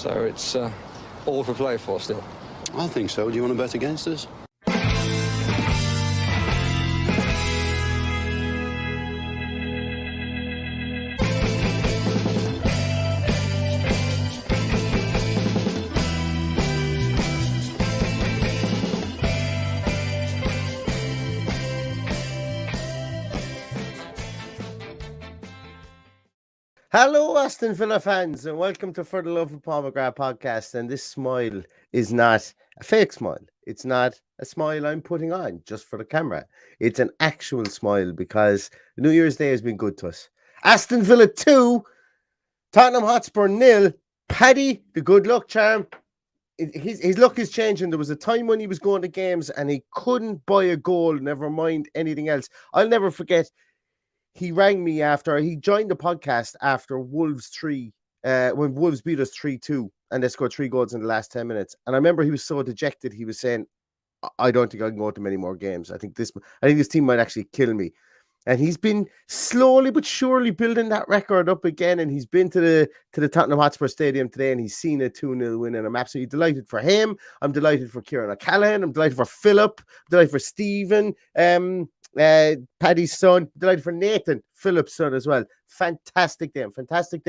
So it's all to play for still. I think so. Do you want to bet against us? Hello, Aston Villa fans, and welcome to For the Love of Paul McGrath podcast. And this smile is not a fake smile. It's not a smile I'm putting on just for the camera. It's an actual smile because New Year's Day has been good to us. Aston Villa 2, Tottenham Hotspur 0. Paddy, the good luck charm. His luck is changing. There was a time when he was going to games and he couldn't buy a goal, never mind anything else. I'll never forget. He rang me after he joined the podcast after Wolves 3, when Wolves beat us 3-2 and they scored 3 goals in the last 10 minutes. And I remember he was so dejected. He was saying, I don't think I can go to many more games. I think this team might actually kill me. And he's been slowly but surely building that record up again. And he's been to the Tottenham Hotspur Stadium today and he's seen a 2-0 win. And I'm absolutely delighted for him. I'm delighted for Kieran O'Callaghan. I'm delighted for Philip. I'm delighted for Stephen. Paddy's son, delighted for Nathan, Philip's son as well. Fantastic day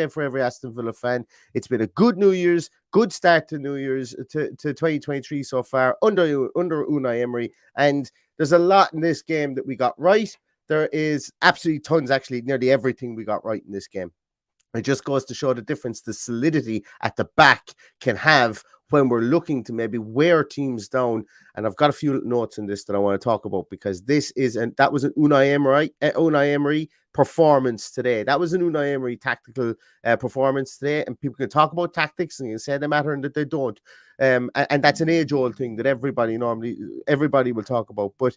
for every Aston Villa fan. It's been a good New Year's, good start to New Year's to 2023 so far under Unai Emery, and there's a lot in this game that we got right. There is absolutely tons, actually nearly everything we got right in this game. It just goes to show the difference the solidity at the back can have when we're looking to maybe wear teams down. And I've got a few notes in this that I want to talk about because that was an Unai Emery performance today. That was an Unai Emery tactical performance today. And people can talk about tactics and you can say they matter and that they don't. And that's an age-old thing that everybody will talk about. But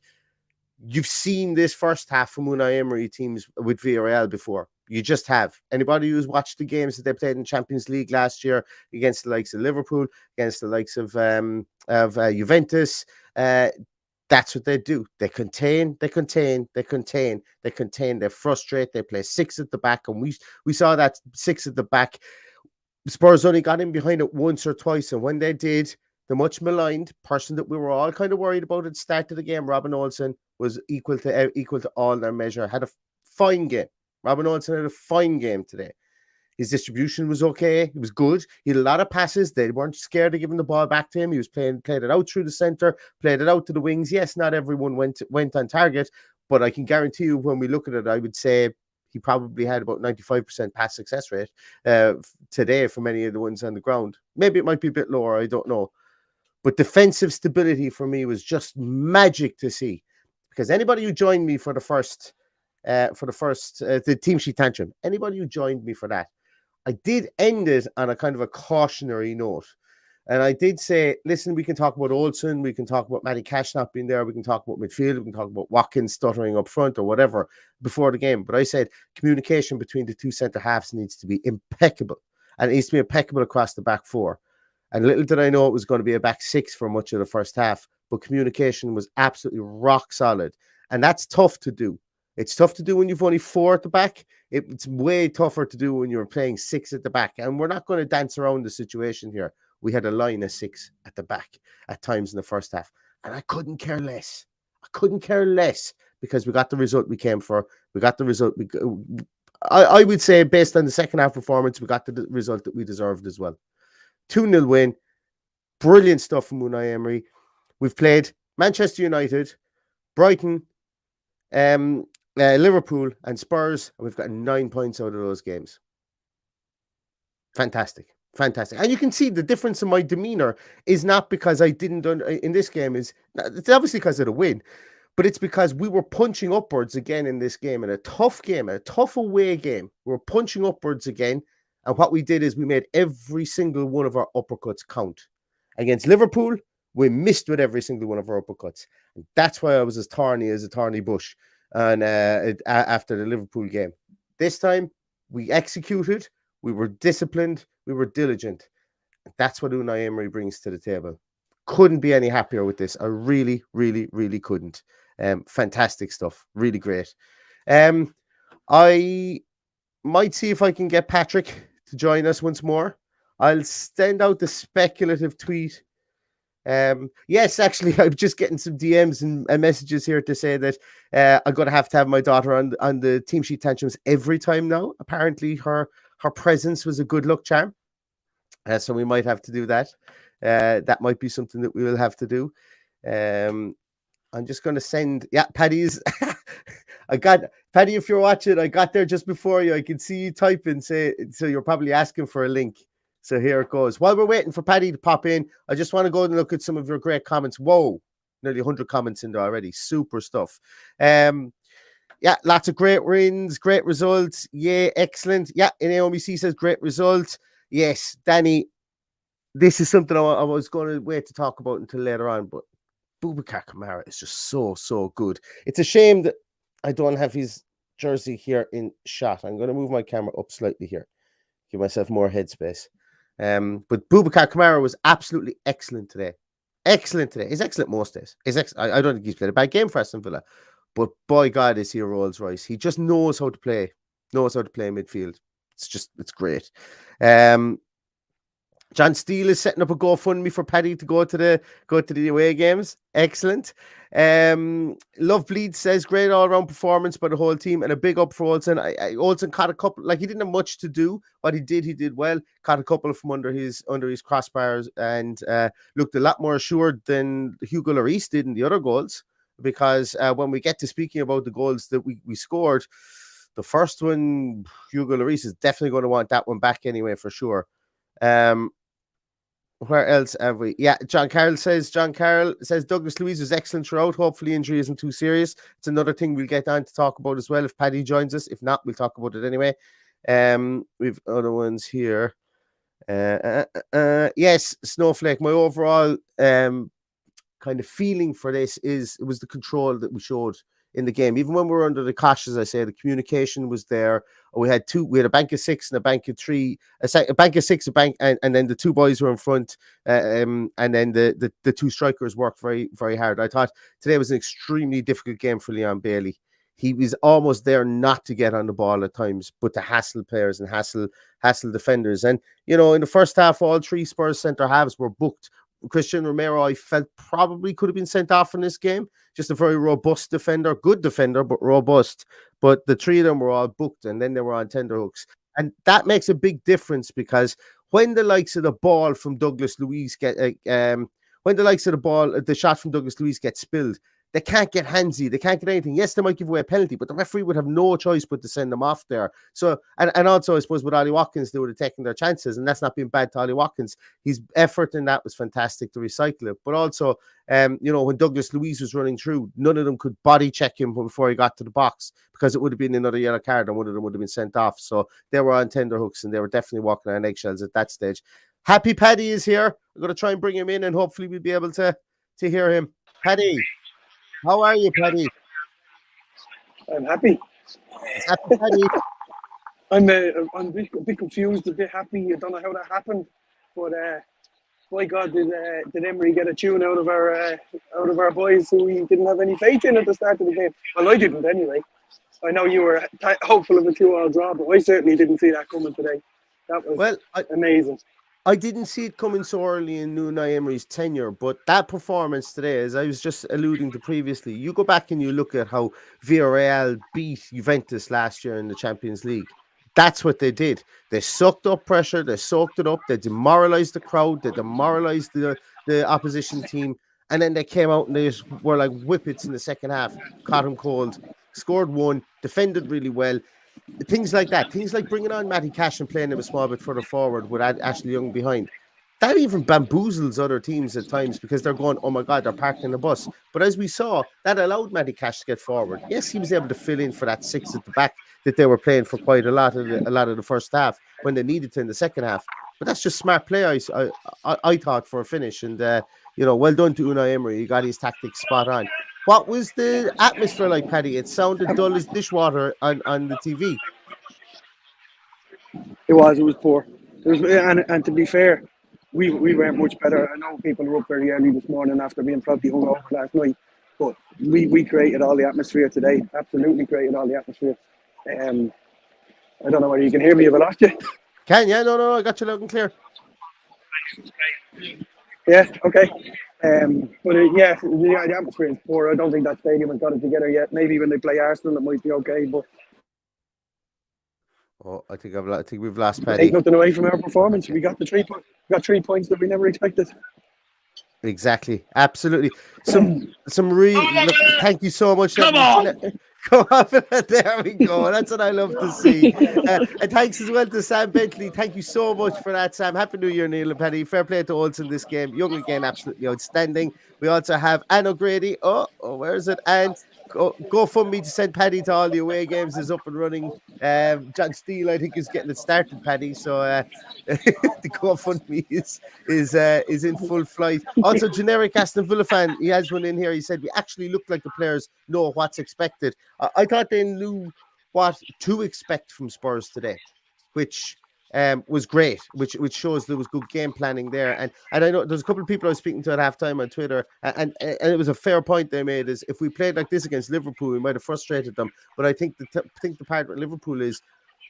you've seen this first half from Unai Emery teams with Villarreal before. You just have. Anybody who's watched the games that they played in Champions League last year against the likes of Liverpool, against the likes of Juventus, that's what they do. They contain, they frustrate, they play 6 at the back, and we saw that 6 at the back. Spurs only got in behind it once or twice, and when they did, the much maligned person that we were all kind of worried about at the start of the game, Robin Olsen, was equal to all their measure. Had a fine game. Robin Olsen had a fine game today. His distribution was okay. It was good. He had a lot of passes. They weren't scared of giving the ball back to him. He was played it out through the center, played it out to the wings. Yes, not everyone went on target, but I can guarantee you when we look at it, I would say he probably had about 95% pass success rate today for many of the ones on the ground. Maybe it might be a bit lower. I don't know. But defensive stability for me was just magic to see. Because anybody who joined me for the team sheet tantrum, anybody who joined me for that, I did end it on a kind of a cautionary note. And I did say, listen, we can talk about Olsen, we can talk about Matty Cash not being there, we can talk about midfield, we can talk about Watkins stuttering up front or whatever before the game. But I said communication between the two centre halves needs to be impeccable. And it needs to be impeccable across the back four. And little did I know it was going to be a back 6 for much of the first half. But communication was absolutely rock solid. And that's tough to do. It's tough to do when you've only 4 at the back. It's way tougher to do when you're playing 6 at the back. And we're not going to dance around the situation here. We had a line of 6 at the back at times in the first half. And I couldn't care less. Because we got the result we came for. We got the result. I would say based on the second half performance, we got the result that we deserved as well. 2-0 win. Brilliant stuff from Unai Emery. We've played Manchester United, Brighton, Liverpool and Spurs, and we've got 9 points out of those games. Fantastic. And you can see the difference in my demeanor is not because I didn't in this game. It's obviously because of the win, but it's because we were punching upwards again in this game, in a tough game, a tough away game. We were punching upwards again, and what we did is we made every single one of our uppercuts count. Against Liverpool, we missed with every single one of our uppercuts. And that's why I was as thorny as a thorny bush after the Liverpool game. This time, we executed, we were disciplined, we were diligent. That's what Unai Emery brings to the table. Couldn't be any happier with this. I really, really, really couldn't. Fantastic stuff. Really great. I might see if I can get Patrick to join us once more. I'll send out the speculative tweet. Yes, actually, I'm just getting some DMs and messages here to say that I'm going to have my daughter on the team sheet tantrums every time now. Apparently, her presence was a good luck charm, so we might have to do that. That might be something that we will have to do. I'm just going to send. Yeah, Paddy's. I got Paddy. If you're watching, I got there just before you. I can see you typing. So you're probably asking for a link. So here it goes. While we're waiting for Paddy to pop in, I just want to go and look at some of your great comments. Whoa, nearly 100 comments in there already. Super stuff. Yeah, lots of great wins, great results. Yeah, excellent. Yeah, Naomi C says great results. Yes, Danny, this is something I was going to wait to talk about until later on, but Boubacar Kamara is just so good. It's a shame that I don't have his jersey here in shot. I'm going to move my camera up slightly here, give myself more headspace. But Boubacar Kamara was absolutely excellent today. Excellent today. He's excellent most days. I don't think he's played a bad game for Aston Villa, but by God, is he a Rolls Royce? He just knows how to play. Knows how to play midfield. It's great. John Steele is setting up a GoFundMe for Paddy to go to the away games. Excellent. Love Bleed says great all-around performance by the whole team and a big up for Olsen. Olsen caught a couple, like he didn't have much to do, but he did well. Caught a couple from under his crossbars and looked a lot more assured than Hugo Lloris did in the other goals. Because when we get to speaking about the goals that we scored, the first one, Hugo Lloris is definitely going to want that one back anyway for sure. Where else have we? Yeah, John Carroll says Douglas Luiz was excellent throughout. Hopefully injury isn't too serious. It's another thing we'll get on to talk about as well if Paddy joins us. If not, we'll talk about it anyway. We've other ones here. Yes, Snowflake. My overall kind of feeling for this is it was the control that we showed in the game. Even when we were under the cosh, as I say, the communication was there. We had a bank of six and a bank of three, a bank of six, and then the two boys were in front, and then the two strikers worked very, very hard. I thought today was an extremely difficult game for Leon Bailey. He was almost there not to get on the ball at times, but to hassle players and hassle defenders. And, in the first half, all three Spurs centre-halves were booked. Christian Romero, I felt probably could have been sent off in this game. Just a very robust defender, good defender, but robust. But the three of them were all booked, and then they were on tenterhooks. And that makes a big difference because when the likes of the ball from Douglas Luiz the shot from Douglas Luiz gets spilled, they can't get handsy. They can't get anything. Yes, they might give away a penalty, but the referee would have no choice but to send them off there. So, and also, I suppose, with Ollie Watkins, they would have taken their chances, and that's not being bad to Ollie Watkins. His effort in that was fantastic to recycle it. But also, when Douglas Luiz was running through, none of them could body check him before he got to the box because it would have been another yellow card and one of them would have been sent off. So they were on tenterhooks and they were definitely walking on eggshells at that stage. Happy Paddy is here. I'm going to try and bring him in and hopefully we'll be able to hear him. Paddy. How are you, Paddy? I'm happy. Happy, Paddy. I'm a bit confused, a bit happy. I don't know how that happened, but by God, did Emery get a tune out of our boys who we didn't have any faith in at the start of the game? Well, I didn't anyway. I know you were hopeful of a 2-2 draw, but I certainly didn't see that coming today. That was amazing. I didn't see it coming so early in Unai Emery's tenure, but that performance today, as I was just alluding to previously, you go back and you look at how Villarreal beat Juventus last year in the Champions League. That's what they did. They sucked up pressure, they soaked it up, they demoralized the crowd, they demoralized the opposition team, and then they came out and they just were like whippets in the second half, caught them cold, scored one, defended really well. Things like that, things like bringing on Matty Cash and playing him a small bit further forward with Ashley Young behind. That even bamboozles other teams at times because they're going, oh my God, they're parking the bus. But as we saw, that allowed Matty Cash to get forward. Yes, he was able to fill in for that six at the back that they were playing for quite a lot of the first half when they needed to in the second half. But that's just smart play, I thought, for a finish. And, well done to Unai Emery. He got his tactics spot on. What was the atmosphere like, Paddy? It sounded dull as dishwater on the TV. It was poor. And to be fair, we weren't much better. I know people were up very early this morning after being probably hungover last night, but we created all the atmosphere today. Absolutely created all the atmosphere. I don't know whether you can hear me if I lost you. Can you? No, I got you loud and clear. Yeah, okay. The atmosphere is poor. I don't think that stadium has got it together yet. Maybe when they play Arsenal, it might be okay. But Oh, I think we've lost take Paddy. nothing away from our performance. We got 3 points that we never expected. Exactly, absolutely. Some real. Look, thank you so much. Come on. Come on, there we go. That's what I love to see. And thanks as well to Sam Bentley. Thank you so much for that, Sam. Happy New Year, Neil and Paddy. Fair play to Olsen this game. Young again, absolutely outstanding. We also have Anne O'Grady. Oh, where is it? And GoFundMe to send Paddy to all the away games is up and running. John Steele, I think, is getting it started, Paddy. So the GoFundMe is in full flight. Also, generic Aston Villa fan, he has one in here. He said we actually look like the players know what's expected. I thought they knew what to expect from Spurs today, which was great, which shows there was good game planning there. And I know there's a couple of people I was speaking to at halftime on Twitter, and it was a fair point they made, is if we played like this against Liverpool, we might have frustrated them. But I think the part with Liverpool is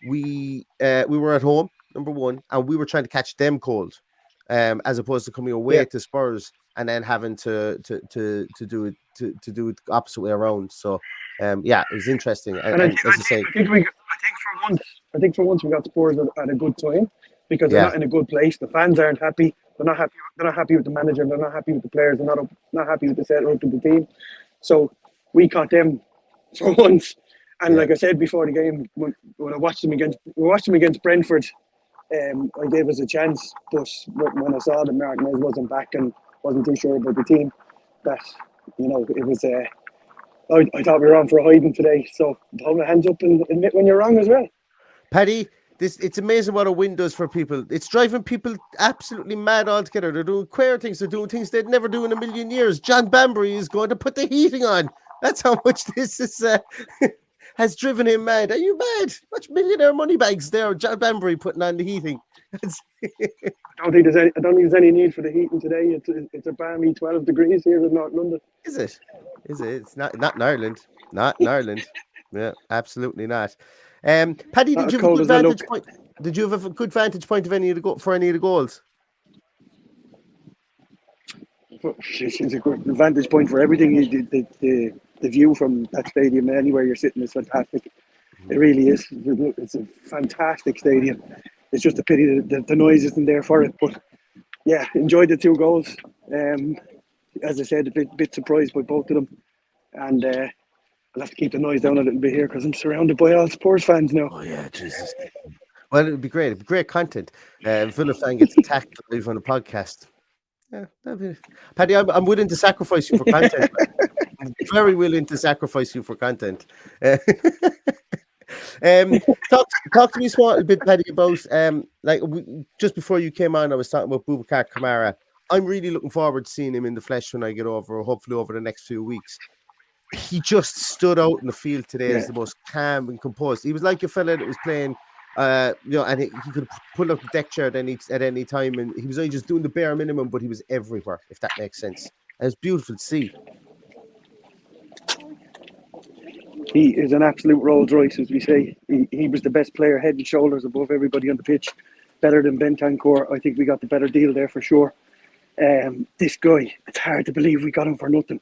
we were at home, number one, and we were trying to catch them cold, as opposed to coming away to Spurs and then having to do it the opposite way around. So it was interesting. And as I say, I think for once we got Spurs at a good time, because they're not in a good place. The fans aren't happy. They're not happy. They're not happy with the manager. They're not happy with the players. They're not happy with the setup of the team. So we caught them for once. And like I said before the game, when I watched them against Brentford, I gave us a chance. But when I saw that Martinez wasn't back and wasn't too sure about the team, that it was. I thought we were on for a hiding today. So hold my hands up and admit when you're wrong as well. Paddy, it's amazing what a win does for people. It's driving people absolutely mad altogether. They're doing queer things. They're doing things they'd never do in a million years. John Banbury is going to put the heating on. That's how much this is has driven him mad. Are you mad? Much millionaire money bags there. John Banbury putting on the heating. I don't think there's any need for the heating today. It's a balmy 12 degrees here in North London. Is it? It's not in Ireland. Not in Ireland. Yeah, absolutely not. Paddy, did you have a good vantage point? Did you have a good vantage point of any of the goals? It's a good vantage point for everything. The view from that stadium, anywhere you're sitting, is fantastic. It really is. It's a fantastic stadium. It's just a pity that the noise isn't there for it. But yeah, enjoyed the 2 goals. As I said, a bit surprised by both of them, and I'll have to keep the noise down a little bit here because I'm surrounded by all Spurs fans now. Oh yeah, Jesus. Well, it'd be great. It'd be great content. Villa fan gets attacked live on a podcast. Yeah, Paddy, I'm willing to sacrifice you for content. I'm very willing to sacrifice you for content. Talk to me a bit, Paddy, about just before you came on, I was talking about Boubacar Kamara. I'm really looking forward to seeing him in the flesh when I get over, hopefully over the next few weeks. He just stood out in the field today as the most calm and composed. He was like a fella that was playing, and he could pull up the deck chair at any time, and he was only just doing the bare minimum, but he was everywhere, if that makes sense. And it's beautiful to see. He is an absolute Rolls Royce, as we say. He was the best player, head and shoulders above everybody on the pitch. Better than Bentancur. I think we got the better deal there for sure. This guy, it's hard to believe we got him for nothing.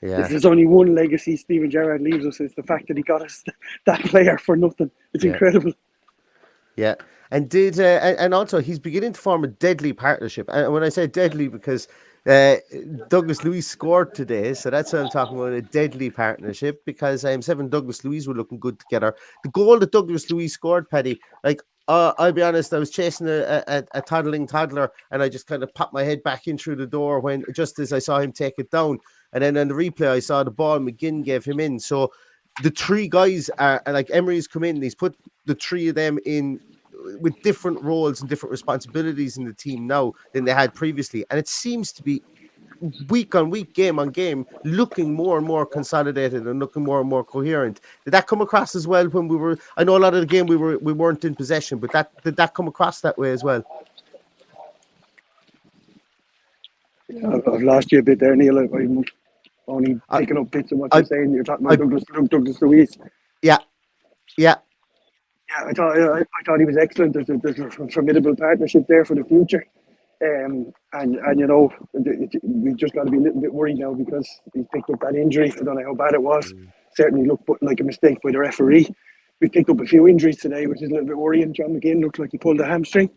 Yeah. If there's only one legacy Steven Gerrard leaves us, it's the fact that he got us that player for nothing. It's incredible. Yeah, and also he's beginning to form a deadly partnership. And when I say deadly, because Douglas Luiz scored today, so that's what I'm talking about, a deadly partnership, because Seven Douglas Luiz were looking good together. The goal that Douglas Luiz scored, Paddy, I'll be honest, I was chasing a toddling toddler, and I just kind of popped my head back in through the door when just as I saw him take it down. And then on the replay, I saw the ball McGinn gave him in. So the 3 guys are like, Emery's come in, he's put the 3 of them in with different roles and different responsibilities in the team now than they had previously. And it seems to be week on week, game on game, looking more and more consolidated and looking more and more coherent. Did that come across as well when we were? I know a lot of the game we weren't in possession, but did that come across that way as well? I've lost you a bit there, Neil. I'm only picking up bits of what you're saying. You're talking about Douglas Luiz. Yeah. I thought he was excellent. There's a formidable partnership there for the future. And we've just got to be a little bit worried now because he picked up that injury. I don't know how bad it was. Certainly looked like a mistake by the referee. We picked up a few injuries today, which is a little bit worrying. John McGinn looked like he pulled a hamstring.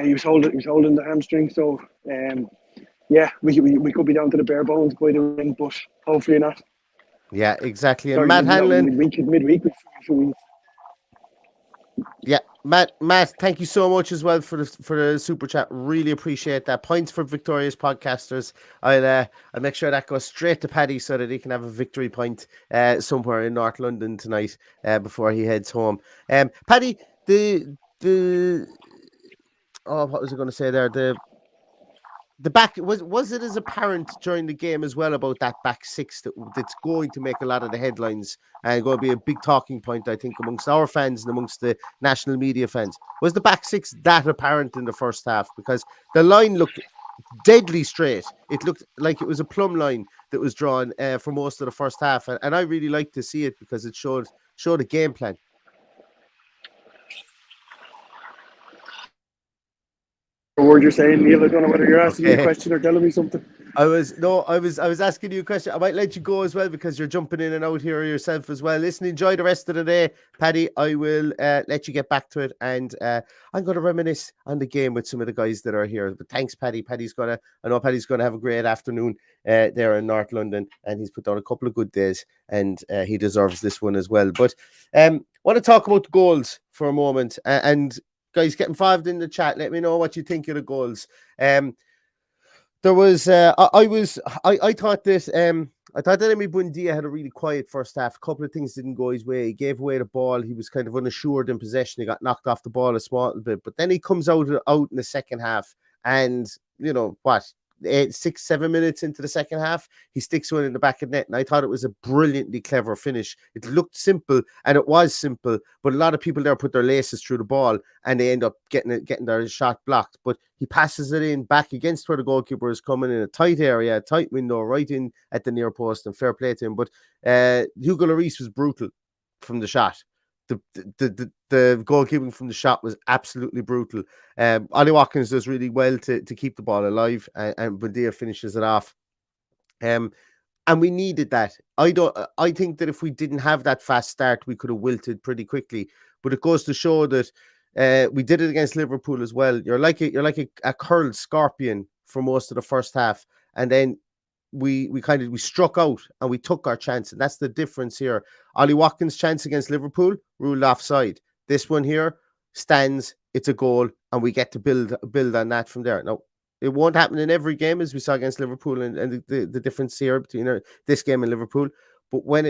He was holding the hamstring. So we could be down to the bare bones by the ring, but hopefully not. Yeah, exactly. And Matt Hanlon, midweek. Yeah, Matt, thank you so much as well for the super chat. Really appreciate that. Points for victorious podcasters. I'll make sure that goes straight to Paddy so that he can have a victory point somewhere in North London tonight before he heads home. Paddy, what was I going to say there? The back was it as apparent during the game as well about that back six that's going to make a lot of the headlines and going to be a big talking point, I think, amongst our fans and amongst the national media fans. Was the back six that apparent in the first half? Because the line looked deadly straight. It looked like it was a plumb line that was drawn for most of the first half, and I really like to see it because it showed a game plan. Word you're saying, Neil. I don't know whether you're asking me a question or telling me something. I was asking you a question. I might let you go as well because you're jumping in and out here yourself as well. Listen, enjoy the rest of the day, Paddy. I will let you get back to it, and I'm going to reminisce on the game with some of the guys that are here. But thanks, Paddy. I know Paddy's going to have a great afternoon there in North London, and he's put down a couple of good days, and he deserves this one as well. But want to talk about the goals for a moment, and guys, get involved in the chat. Let me know what you think of the goals. There was, I thought that Emi Buendia had a really quiet first half. A couple of things didn't go his way. He gave away the ball. He was kind of unassured in possession. He got knocked off the ball a small bit, but then he comes out in the second half, and 6-7 minutes into the second half, he sticks one in the back of the net, and I thought it was a brilliantly clever finish. It looked simple, and it was simple, but a lot of people there put their laces through the ball, and they end up getting their shot blocked. But he passes it in back against where the goalkeeper is coming in a tight area, a tight window, right in at the near post, and fair play to him. But Hugo Lloris was brutal from the shot. The goalkeeping from the shot was absolutely brutal. Ollie Watkins does really well to keep the ball alive, and Buendia finishes it off. And we needed that. I think that if we didn't have that fast start, we could have wilted pretty quickly. But it goes to show that we did it against Liverpool as well. You're like a curled scorpion for most of the first half, and then we struck out and we took our chance, and that's the difference here. Ollie Watkins' chance against Liverpool ruled offside. This one here stands, it's a goal, and we get to build on that from there. Now, it won't happen in every game, as we saw against Liverpool, and the difference here between this game and Liverpool. But we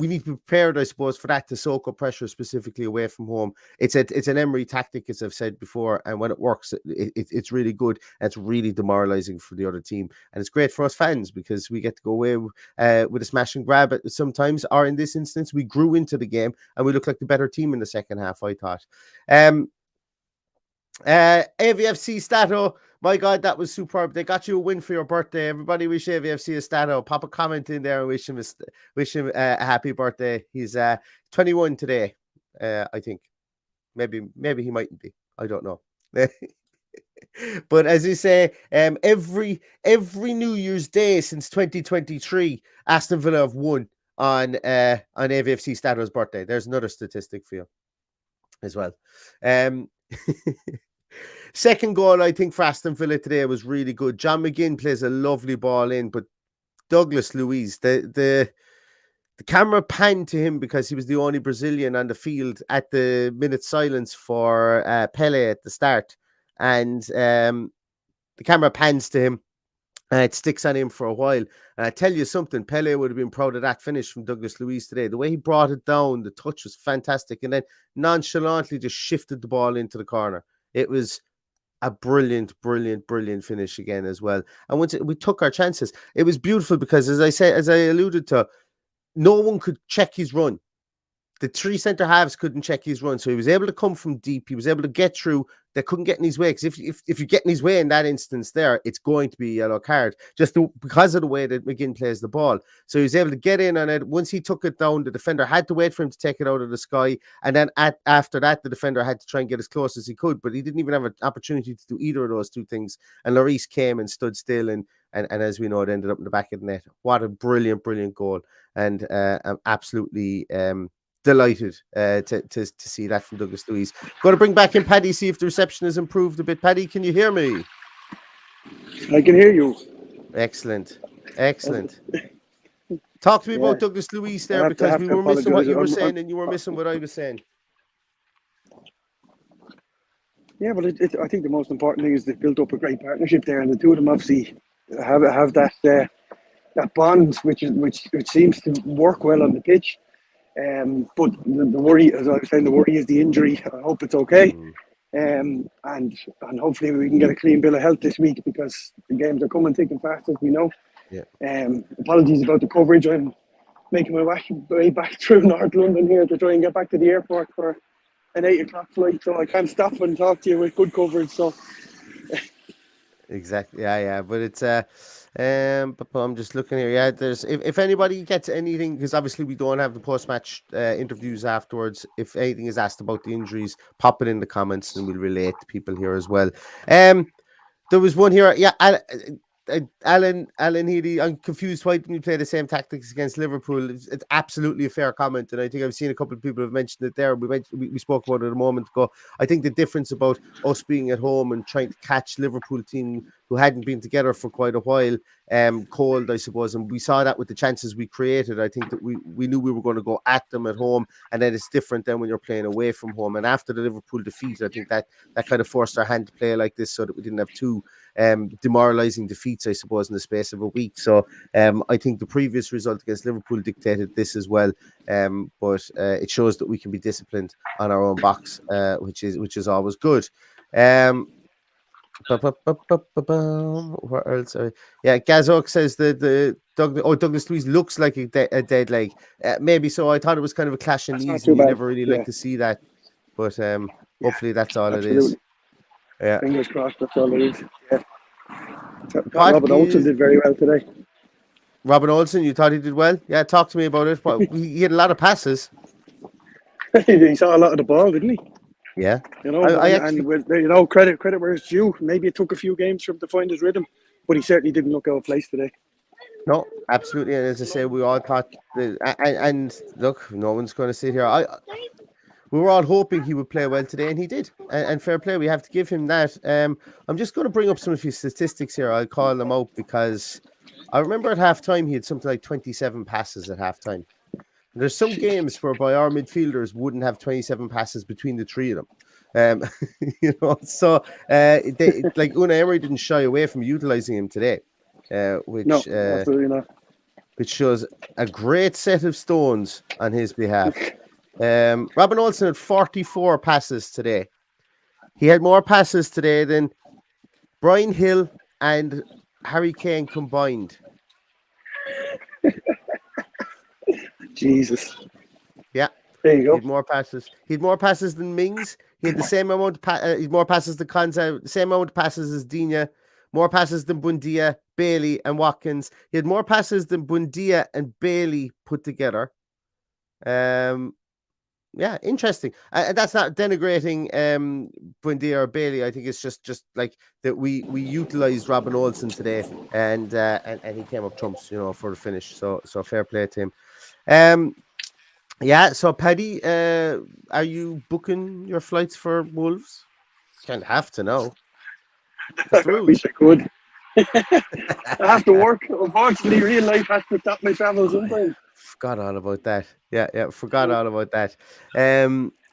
need to be prepared, I suppose, for that to soak up pressure specifically away from home. It's an Emery tactic, as I've said before, and when it works, it's really good, and it's really demoralising for the other team. And it's great for us fans because we get to go away with a smash and grab sometimes, or in this instance, we grew into the game and we look like the better team in the second half, I thought. AVFC Stato, my God, that was superb. They got you a win for your birthday. Everybody wish AVFC a Stato. Pop a comment in there and wish him a happy birthday. He's 21 today, I think. Maybe he mightn't be. I don't know. But as you say, every New Year's Day since 2023, Aston Villa have won on AVFC Stato's birthday. There's another statistic for you as well. Second goal, I think, for Aston Villa today was really good. John McGinn plays a lovely ball in, but Douglas Luiz, the camera panned to him because he was the only Brazilian on the field at the minute silence for Pele at the start. And the camera pans to him, and it sticks on him for a while. And I tell you something, Pele would have been proud of that finish from Douglas Luiz today. The way he brought it down, the touch was fantastic, and then nonchalantly just shifted the ball into the corner. It was a brilliant finish again as well. And once we took our chances, it was beautiful because, as I alluded to, no one could check his run. the three centre halves couldn't check his run, so he was able to come from deep. He was able to get through. They couldn't get in his way, because if you get in his way in that instance, there it's going to be a yellow card, because of the way that McGinn plays the ball. So he was able to get in on it. Once he took it down, the defender had to wait for him to take it out of the sky, and then after that, the defender had to try and get as close as he could. But he didn't even have an opportunity to do either of those two things. And Lloris came and stood still, and as we know, it ended up in the back of the net. What a brilliant goal! And I'm absolutely delighted to see that from Douglas Luiz. Going to bring back in Paddy, see if the reception has improved a bit. Paddy, can you hear me? I can hear you. Excellent. Talk to me about Douglas Luiz there, because we were missing what you were saying, and you were missing what I was saying. Yeah, but I think the most important thing is they've built up a great partnership there, and the two of them obviously have that bond, which seems to work well on the pitch. But the worry, as I was saying, is the injury. I hope it's okay. And hopefully we can get a clean bill of health this week, because the games are coming thick and fast, as we know. Yeah. Apologies about the coverage. I'm making my way back through North London here to try and get back to the airport for an 8:00 flight, so I can't stop and talk to you with good coverage. So exactly, yeah. But it's but I'm just looking here. Yeah, there's if anybody gets anything, because obviously we don't have the post-match interviews afterwards. If anything is asked about the injuries, pop it in the comments, and we'll relate to people here as well. There was one here. Yeah, Alan Healy, I'm confused. Why didn't we play the same tactics against Liverpool? It's absolutely a fair comment, and I think I've seen a couple of people have mentioned it there. We spoke about it a moment ago. I think the difference about us being at home and trying to catch Liverpool team who hadn't been together for quite a while, cold, I suppose, and we saw that with the chances we created. I think that we knew we were going to go at them at home, and then it's different than when you're playing away from home. And after the Liverpool defeat, I think that kind of forced our hand to play like this, so that we didn't have two demoralizing defeats, I suppose, in the space of a week. So I think the previous result against Liverpool dictated this as well, but it shows that we can be disciplined on our own box, which is always good. What else? Yeah, Gazok says that Douglas Luiz looks like a dead leg. Maybe so. I thought it was kind of a clash in knees, and you never really like to see that. But hopefully that's all absolutely. It is. Yeah. Fingers crossed, that's all it is. Yeah. Robin Olsen did very well today. Robin Olsen, you thought he did well? Yeah, talk to me about it. He had a lot of passes. He saw a lot of the ball, didn't he? Yeah. You know, credit where it's due. Maybe it took a few games for him to find his rhythm, but he certainly didn't look out of place today. No, absolutely. And as I say, we all thought and look, no one's going to sit here. We were all hoping he would play well today, and he did. And fair play, we have to give him that. I'm just going to bring up some of his statistics here. I'll call them out, because I remember at halftime he had something like 27 passes at halftime. And there's some games whereby our midfielders wouldn't have 27 passes between the three of them. So like Unai Emery didn't shy away from utilizing him today, which no, absolutely not. Which shows a great set of stones on his behalf. Robin Olsen had 44 passes today. He had more passes today than Brian Hill and Harry Kane combined. Jesus. Yeah. There you go. He had more passes. He had more passes than Mings. He had the same amount of more passes than Konsa, the same amount of passes as Digne, more passes than Buendia, Bailey, and Watkins. He had more passes than Buendia and Bailey put together. Yeah, interesting. That's not denigrating Buendia or Bailey. I think it's just like that we utilized Robin Olsen today, and he came up trumps, for the finish. So fair play to him. Yeah. So Paddy, are you booking your flights for Wolves? Can't have to know. I wish I could. I have to work. Unfortunately, real life has to stop my travel sometimes. Forgot all about that. Yeah, forgot all about that.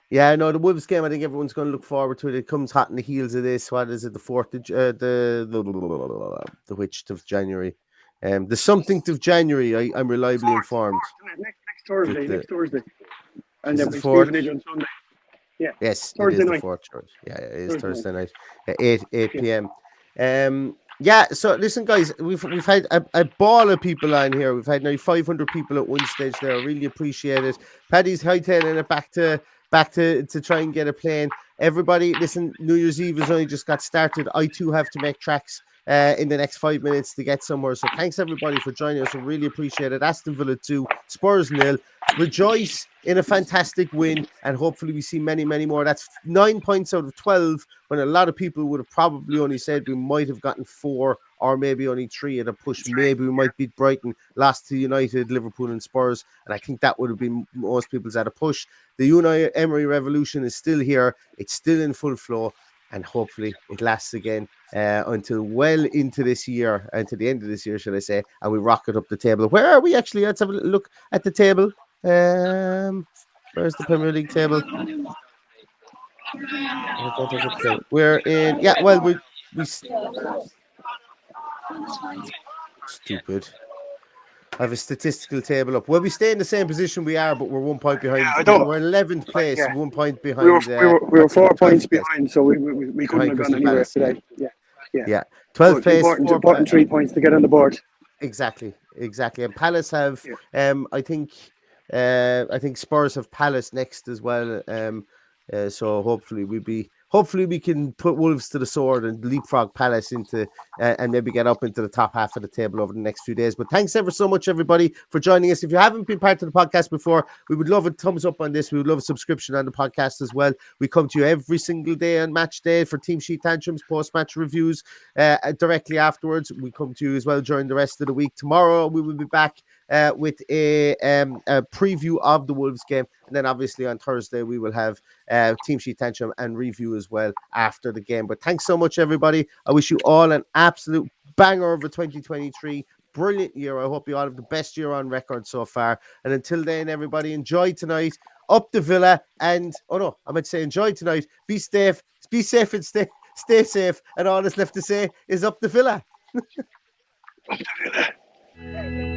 Yeah, no, the Wolves game, I think everyone's going to look forward to it. It comes hot in the heels of this. What is it? The 4th of the which of January? The something of January. I'm reliably informed. Next Thursday. And then the we're on Sunday. Yeah. Yes, Thursday it is night. The 4th. Yeah, it is Thursday night. 8 p.m. Yeah, so listen, guys, we've had a ball of people on here. We've had nearly 500 people at one stage there. I really appreciate it. Paddy's hightailing it back to try and get a plane. Everybody, listen, New Year's Eve has only just got started. I too have to make tracks in the next 5 minutes to get somewhere. So thanks everybody for joining us. I really appreciate it. Aston Villa 2, Spurs 0. Rejoice in a fantastic win, and hopefully we see many, many more. That's 9 points out of 12, when a lot of people would have probably only said we might have gotten 4 or maybe only 3 at a push. Maybe we might beat Brighton, lost to United, Liverpool and Spurs, and I think that would have been most people's at a push. The Unai Emery revolution is still here. It's still in full flow, and hopefully it lasts again until well into this year, and to the end of this year, should I say, and we rocket up the table. Where are we actually? Let's have a look at the table. Where's the Premier League table? We're in. Yeah, well, we stupid. I have a statistical table up. Well, we stay in the same position we are, but we're 1 point behind. We're in 11th place, 1 point behind. We were 4 points behind, so we couldn't have gone anywhere today. Yeah. 12th place. Important 3 points to get on the board. Exactly. And Palace have. I think Spurs have Palace next as well. So hopefully we can put Wolves to the sword and leapfrog Palace into and maybe get up into the top half of the table over the next few days. But thanks ever so much, everybody, for joining us. If you haven't been part of the podcast before, we would love a thumbs up on this. We would love a subscription on the podcast as well. We come to you every single day on match day for team sheet tantrums, post-match reviews. Directly afterwards, we come to you as well during the rest of the week. Tomorrow we will be back with a preview of the Wolves game, and then obviously on Thursday we will have team sheet tantrum and review as well after the game. But thanks so much, everybody. I wish you all an absolute banger of a 2023. Brilliant year. I hope you all have the best year on record so far. And until then, everybody, enjoy tonight. Up the Villa, and I meant to say enjoy tonight. Be safe and stay safe. And all that's left to say is up the Villa. Up the Villa.